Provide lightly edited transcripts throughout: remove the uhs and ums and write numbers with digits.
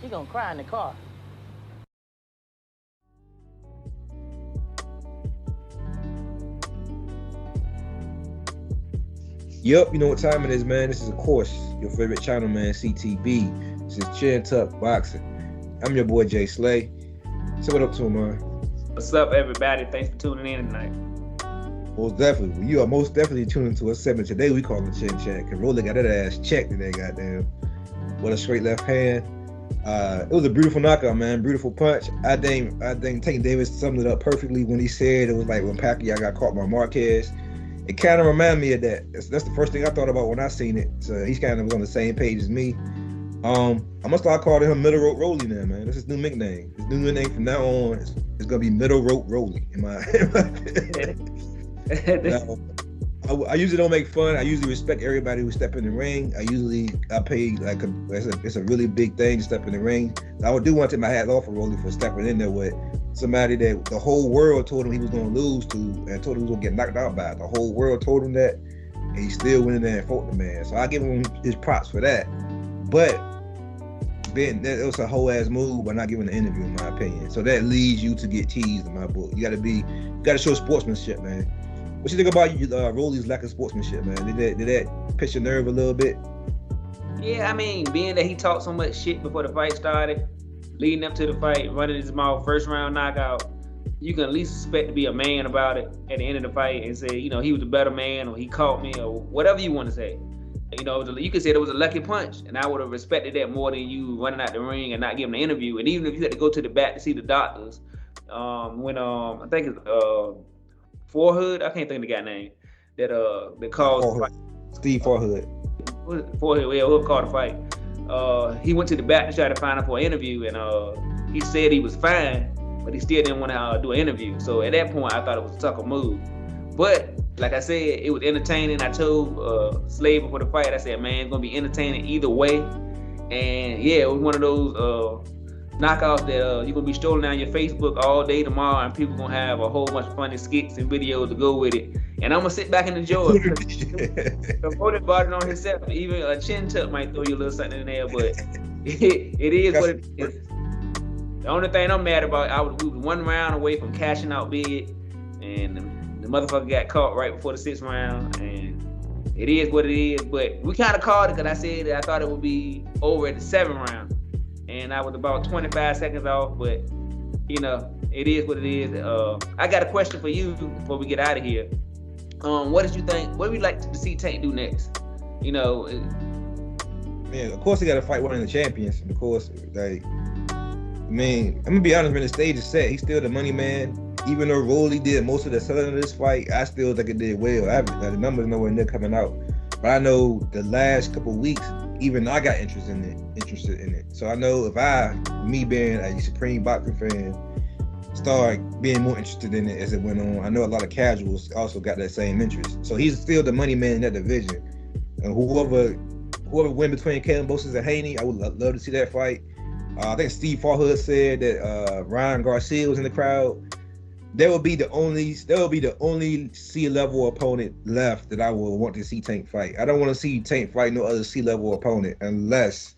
He gonna cry in the car. Yep, you know what time it is, man. This is, of course, your favorite channel, man, CTB. This is Chin Tuck Boxing. I'm your boy, Jay Slay. Say what up to him, man. What's up, everybody? Thanks for tuning in tonight. Most definitely. Well, you are most definitely tuning to a segment today we call the Chin Chat. Because Rolly got that ass checked today, goddamn. What a straight left hand. It was a beautiful knockout, man. Beautiful punch. I think Tank Davis summed it up perfectly when he said it was like when Pacquiao got caught by Marquez. It kind of reminded me of that. That's the first thing I thought about when I seen it. So he's kind of was on the same page as me. I'm gonna start calling him Middle Rope Rolly now, man. That's his new nickname. His new nickname from now on is gonna be Middle Rope Rolly. I usually don't make fun. I usually respect everybody who step in the ring. I pay like it's a really big thing to step in the ring. I do want to take my hat off for Rolly for stepping in there with somebody that the whole world told him he was going to lose to and told him he was going to get knocked out by. The whole world told him that, and he still went in there and fought the man. So I give him his props for that. But it was a whole ass move by not giving the interview, in my opinion. So that leads you to get teased in my book. You got to show sportsmanship, man. What you think about Rolly's lack of sportsmanship, man? Did that pitch your nerve a little bit? Yeah, I mean, being that he talked so much shit before the fight started, leading up to the fight, running his mouth, first round knockout, you can at least expect to be a man about it at the end of the fight and say, you know, he was a better man or he caught me or whatever you want to say. You know, you could say it was a lucky punch, and I would have respected that more than you running out the ring and not giving the interview. And even if you had to go to the back to see the doctors, when I think it's Forehood, I can't think of the guy name that caused Steve Forehood. Forehead, yeah, who called the fight. He went to the back to try to find him for an interview, and he said he was fine, but he still didn't want to do an interview. So at that point, I thought it was a Tucker move. But like I said, it was entertaining. I told Slade before the fight, I said, man, it's gonna be entertaining either way. And yeah, it was one of those knockouts that you're gonna be strolling down your Facebook all day tomorrow, and people gonna have a whole bunch of funny skits and videos to go with it. And I'm gonna sit back and enjoy it. The voted bought it on himself. Even a Chin Tuck might throw you a little something in there, but it is what it is. The only thing I'm mad about, we was 1 round away from cashing out big, and the motherfucker got caught right before the 6th round, and it is what it is. But we kind of called it because I said that I thought it would be over at the 7th round, and I was about 25 seconds off. But you know, it is what it is. I got a question for you before we get out of here. What did you think? What would you like to see Tank do next? You know, man, of course he got to fight one of the champions. Of course, like, man, I'm gonna be honest, man. The stage is set. He's still the money man. Even though Rolly did most of the selling of this fight, I still think it did well. The numbers nowhere near coming out, but I know the last couple of weeks, even I got interested in it. So I know if me being a supreme boxing fan, start being more interested in it as it went on. I know a lot of casuals also got that same interest. So he's still the money man in that division. And whoever win between Kambosos and Haney, I would love to see that fight. I think Steve Forehood said that Ryan Garcia was in the crowd. That would be the only C-level opponent left that I would want to see Tank fight. I don't want to see Tank fight no other C-level opponent unless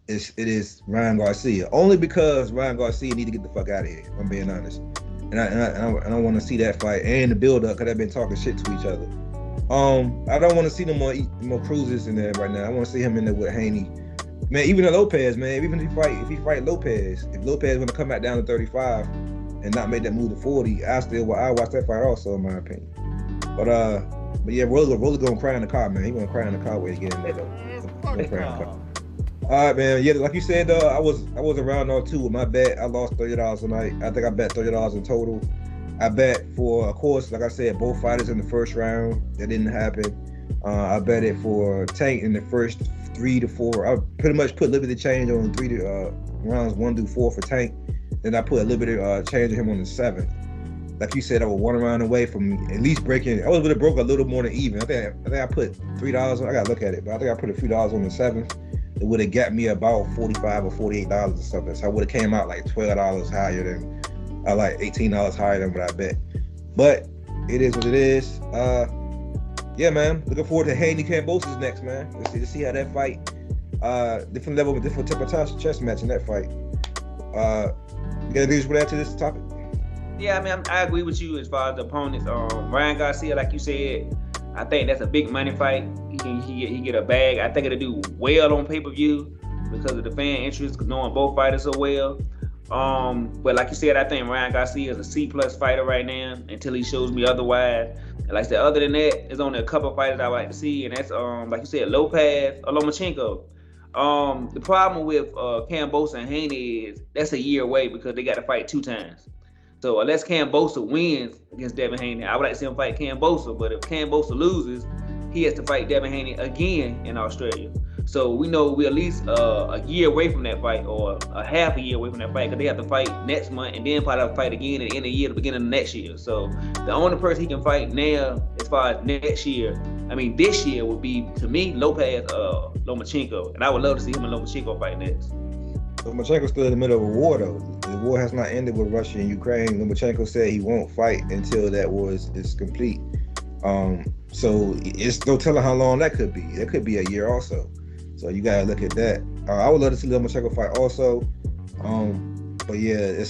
it is Ryan Garcia. Only because Ryan Garcia need to get the fuck out of here, if I'm being honest. And I don't want to see that fight and the build-up because they've been talking shit to each other. I don't want to see no more cruises in there right now. I want to see him in there with Haney. Man, even Lopez, man, even if he fight Lopez, if Lopez want to come back down to 35 and not make that move to 40, I watch that fight also, in my opinion. But yeah, Rolly gonna cry in the car, man. He gonna cry in the car when he get in there, though. All right, man. Yeah, like you said, I was around all too with my bet. I lost $30 tonight. I think I bet $30 in total. I bet for, of course, like I said, both fighters in the first round. That didn't happen. I bet it for Tank in the first 3 to 4. I pretty much put limited change on rounds 1 through 4 for Tank. Then I put a limited change on him on the 7th. Like you said, I was 1 round away from at least breaking. I would have broke a little more than even. I think I put $3 on. I gotta look at it, but I think I put a few dollars on the 7th. It would have got me about $45 or $48 or something. So I would have came out like $12 higher than, like $18 higher than what I bet. But it is what it is. Yeah, man. Looking forward to Haney Kambosos next, man. Let's see how that fight different level, different type of chess match in that fight. You got anything to add to this topic? Yeah, I mean, I agree with you as far as the opponents. Ryan Garcia, like you said, I think that's a big money fight. He get a bag. I think it'll do well on pay-per-view because of the fan interest, knowing both fighters so well. But like you said, I think Ryan Garcia is a C+ fighter right now until he shows me otherwise. And like I said, other than that, there's only a couple of fighters I like to see, and that's like you said, Lopez or Lomachenko. The problem with Kambosos and Haney is that's a year away because they got to fight 2 times. So unless Kambosos wins against Devin Haney, I would like to see him fight Kambosos. But if Kambosos loses, he has to fight Devin Haney again in Australia. So we know we're at least a year away from that fight, or a half a year away from that fight, because they have to fight next month and then probably have to fight again at the end of the year, the beginning of next year. So the only person he can fight now, as far as this year, would be, to me, Lopez, Lomachenko. And I would love to see him and Lomachenko fight next. Lomachenko's still in the middle of a war, though. The war has not ended with Russia and Ukraine. Lomachenko said he won't fight until that war is complete. So it's no telling how long that could be. It could be a year also. So you gotta look at that. I would love to see Lomachenko fight also. But yeah,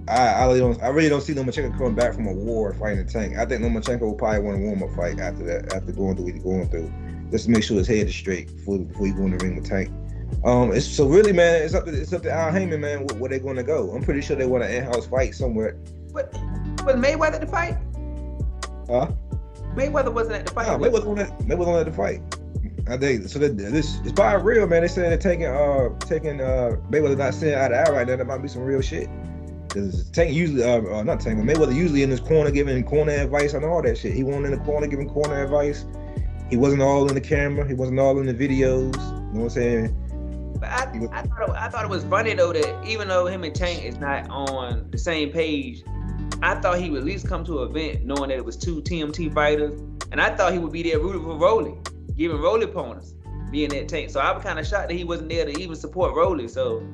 I really don't see Lomachenko coming back from a war fighting a Tank. I think Lomachenko will probably want a warm-up fight after that, after going through what he's going through, just to make sure his head is straight before he go in the ring with Tank. So really, man, it's up to Al Heyman, man, where they're going to go. I'm pretty sure they want an in-house fight somewhere. But was Mayweather the fight? Huh? Mayweather wasn't at the fight. No, Mayweather wasn't at the fight. I think so. This is probably real, man. They said they're taking Mayweather not saying out of out right now. That might be some real shit. Because Tank usually, not Tank, but Mayweather usually in his corner giving corner advice and all that shit. He wasn't in the corner giving corner advice. He wasn't all in the camera. He wasn't all in the videos. You know what I'm saying? But I thought it was funny though that even though him and Tank is not on the same page, I thought he would at least come to an event knowing that it was 2 TMT fighters, and I thought he would be there rooting for Rolly, giving Rolly pointers, being that Tank. So I was kind of shocked that he wasn't there to even support Rolly. So,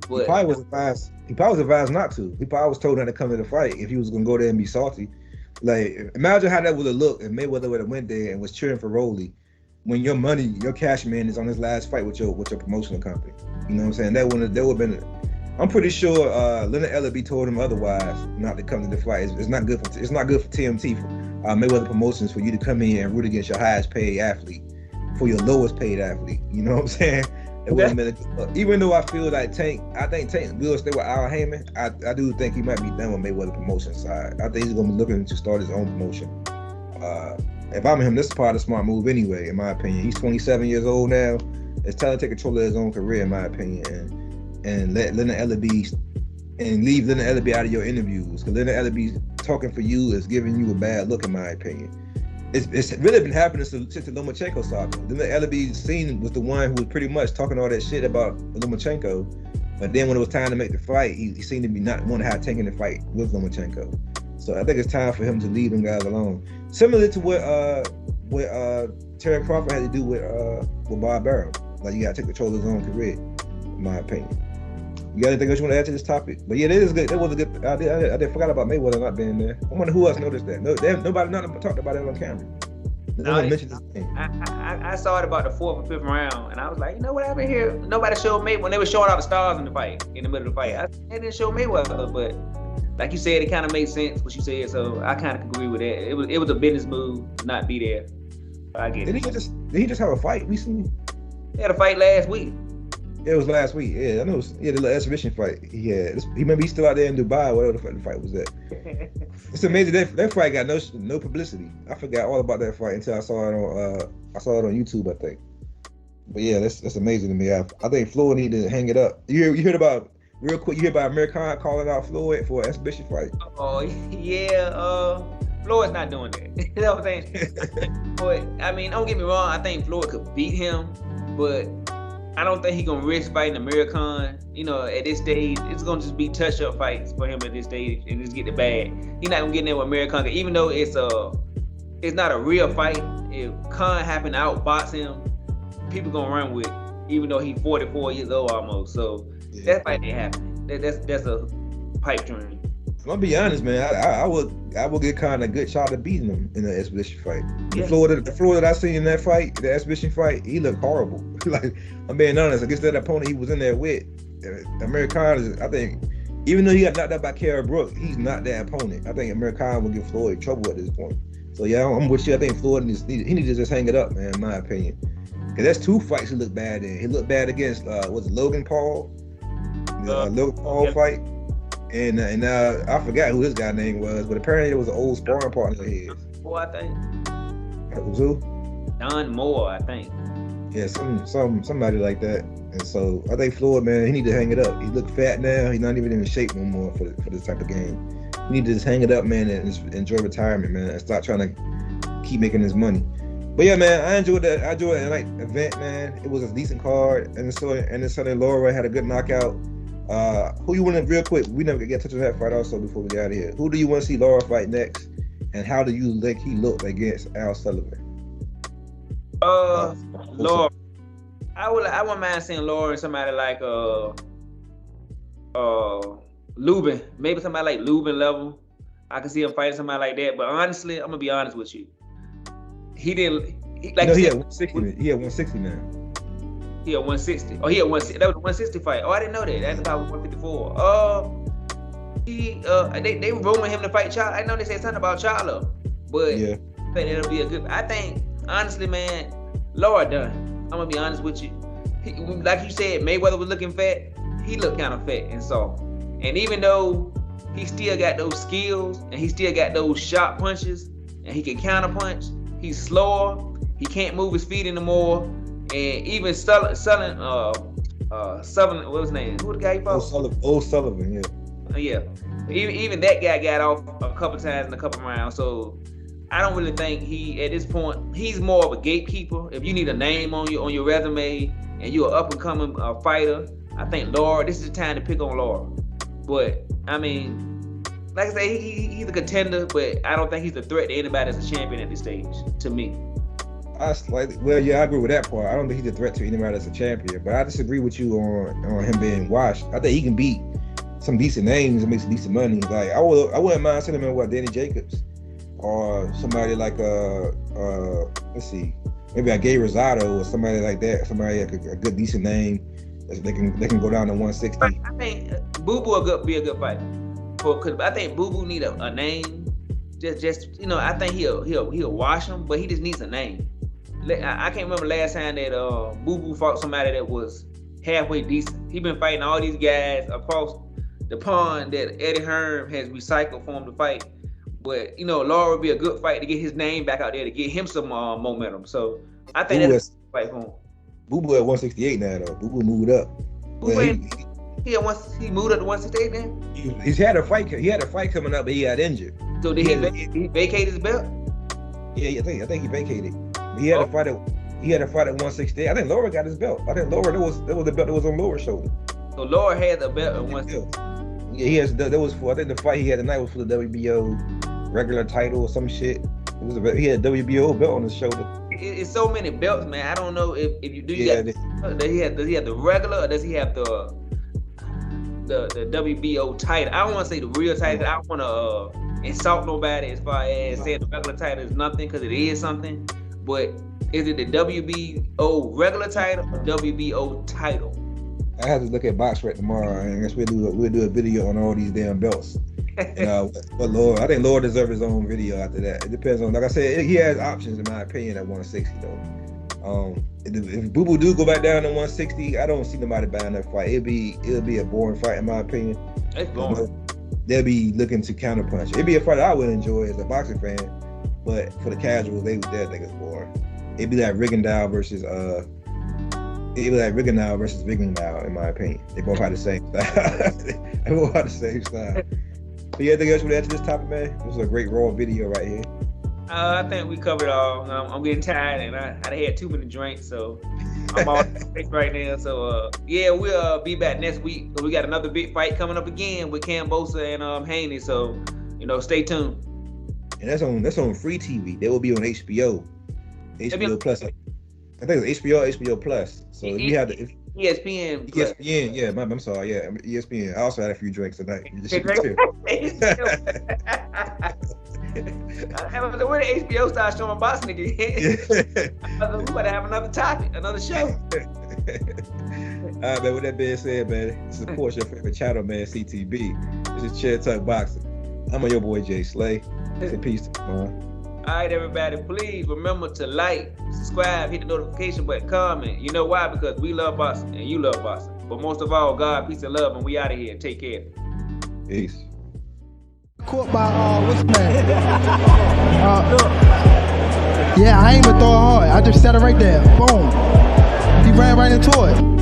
but, he probably was advised not to. He probably was told not to come to the fight if he was gonna go there and be salty. Like, imagine how that would have looked if Mayweather would have went there and was cheering for Rolly when your money, your cash man is on his last fight with your promotional company. You know what I'm saying? That would have been. I'm pretty sure Leonard Ellerby told him otherwise not to come to the fight. It's not good for TMT, Mayweather Promotions, for you to come in and root against your highest paid athlete for your lowest paid athlete. You know what I'm saying? It wouldn't been even though I feel like Tank will stay with Al Heyman. I do think he might be done with Mayweather Promotions side. I think he's gonna be looking to start his own promotion. If I'm him, this is part of the smart move anyway, in my opinion. He's 27 years old now. It's time to take control of his own career, in my opinion, and let Leonard Ellerby and leave Leonard Ellerby out of your interviews. Because Leonard Ellerby talking for you is giving you a bad look, in my opinion. It's really been happening since the Lomachenko saga. Leonard Ellerby was the one who was pretty much talking all that shit about Lomachenko, but then when it was time to make the fight, he seemed to be not want to have taken the fight with Lomachenko. So I think it's time for him to leave them guys alone. Similar to what Terry Crawford had to do with Bob Barrow. Like, you gotta take control of his own career, in my opinion. You got anything else you want to add to this topic? But yeah, that is good. That was a good. I did forgot about Mayweather not being there. I wonder who else noticed that. Nobody talked about it on camera. I saw it about the 4th or 5th round, and I was like, you know what happened here? Nobody showed Mayweather when they were showing all the stars in the fight, in the middle of the fight. They didn't show Mayweather, but like you said, it kind of made sense what you said. So I kind of agree with that. It was a business move to not be there. I get it. Did he just have a fight recently? He had a fight last week. It was last week. Yeah, I know. The little exhibition fight he had. Maybe he's still out there in Dubai, whatever the fight was at. It's amazing that fight got no publicity. I forgot all about that fight until I saw it on YouTube, I think. But yeah, that's amazing to me. I think Floyd need to hang it up. You heard about real quick? You hear about Amir Khan calling out Floyd for an exhibition fight? Oh yeah. Floyd's not doing that. You know what I'm saying? But I mean, don't get me wrong. I think Floyd could beat him, but I don't think he's gonna risk fighting Amir Khan. You know, at this stage, it's gonna just be touch-up fights for him at this stage and just get the bag. He's not gonna get in there with Amir Khan, even though it's not a real fight. If Khan happen to outbox him, people gonna run with it, even though he's 44 years old almost. So that fight ain't happening. That's a pipe dream. I'm gonna be honest, man. I would get kind of a good shot at beating him in the exhibition fight. The Yeah. floor that I seen in that fight, the exhibition fight, he looked horrible. Like, I'm being honest. Against that opponent he was in there with, American, I think, even though he got knocked out by Kell Brook, he's not that opponent. I think American will give Floyd trouble at this point. So yeah, I'm with you. I think Floyd needs to just hang it up, man. In my opinion, because that's 2 fights he looked bad in. He looked bad against was it Logan Paul, the Logan Paul fight. And I forgot who this guy name was, but apparently it was an old sparring partner of his. Moore, I think. It was who? Don Moore, I think. Yeah, somebody like that. And so I think Floyd, man, he need to hang it up. He look fat now. He's not even in shape no more for this type of game. He need to just hang it up, man, and just enjoy retirement, man, and stop trying to keep making his money. But yeah, man, I enjoyed that. I enjoyed the night event, man. It was a decent card, and the Sunday Laura had a good knockout. Who you want to, real quick, we never get touch on that fight also before we get out of here. Who do you want to see Laura fight next, and how do you think he looked against Al Sullivan? Laura, I wouldn't mind seeing Laura and somebody like Lubin, maybe somebody like Lubin level. I can see him fighting somebody like that. But honestly, I'm gonna be honest with you. He didn't. He had 160. He had 160 now. He had 160. Oh, he had 160. That was a 160 fight. Oh, I didn't know that. That's about 154. They were rumoring him to fight Charlo. I know they said something about Charlo, but yeah, I think it'll be a good. I think honestly, man, Laura done. I'm gonna be honest with you. Like you said, Mayweather was looking fat. He looked kind of fat and soft. And even though he still got those skills and he still got those sharp punches and he can counter punch, he's slower. He can't move his feet anymore. And even Sullivan, what was his name? Who the guy he fought? Old Sullivan, yeah. Yeah. Even that guy got off a couple times in a couple rounds. So I don't really think at this point, he's more of a gatekeeper. If you need a name on your resume and you're an up and coming fighter, I think Laura, this is the time to pick on Laura. But I mean, like I say, he's a contender, but I don't think he's a threat to anybody that's a champion at this stage, to me. I agree with that part. I don't think he's a threat to anybody that's a champion, but I disagree with you on him being washed. I think he can beat some decent names and make some decent money. Like I wouldn't mind sending him with Danny Jacobs or somebody like let's see, maybe a Gay Rosado or somebody like that. Somebody like a good decent name. They can go down to 160. I think Boo Boo will be a good fight. Because I think Boo Boo need a name. Just I think he'll wash him, but he just needs a name. I can't remember last time that Boo Boo fought somebody that was halfway decent. He been fighting all these guys across the pond that Eddie Hearn has recycled for him to fight. But Laura would be a good fight to get his name back out there to get him some momentum. So I think that's a fight for him. Boo Boo at 168 now though. Boo Boo moved up. He moved up to 168 then? He had a fight coming up, but he got injured. So did he vacate his belt? Yeah, I think he vacated. He had a fight at 168. I think Laura got his belt. I think Laura, that was the belt that was on Laura's shoulder. So Laura had the belt at 168. Yeah, he has. That was for. I think the fight he had tonight was for the WBO regular title or some shit. He had a WBO belt on his shoulder. It's so many belts, man. I don't know if you do. Does he have the regular, or does he have the WBO title? I don't want to say the real title. I don't want to insult nobody as far as saying the regular title is nothing, because it is something. But is it the WBO regular title or WBO title? I have to look at BoxRec tomorrow, and I guess we'll do a video on all these damn belts. But Lord, I think Lord deserves his own video after that. It depends on, like I said, he has options in my opinion at 160 though. If Boo Boo do go back down to 160, I don't see nobody buying that fight. It'll be a boring fight in my opinion. It's boring. They'll be looking to counterpunch. It'd be a fight I would enjoy as a boxing fan, but for the casuals, they'll think it's boring. It'd be like Rigondeaux versus Rigondeaux in my opinion. They both have the same style. So you anything else you would add to this topic, man? This was a great raw video right here. I think we covered it all. I'm getting tired, and I had too many drinks, so I'm all right now. So yeah, we'll be back next week. We got another big fight coming up again with Cambosa and Haney. So stay tuned. And that's on free TV. They will be on HBO Plus. I think it's HBO Plus. So if you have ESPN. Plus. ESPN, yeah, I'm sorry, yeah, ESPN. I also had a few drinks tonight. Where the HBO starts showing boxing again? We better have another topic, another show. All right, man. With that being said, man, support your favorite channel, man. CTB. This is Chair Talk Boxing. I'm your boy Jay Slay. Say peace, man. All right, everybody, please remember to like, subscribe, hit the notification button, comment. You know why? Because we love boxing and you love boxing. But most of all, God, peace and love, and we out of here. Take care. Peace. Caught by what's the name? Yeah, I ain't even throw it hard. I just set it right there. Boom. He ran right into it.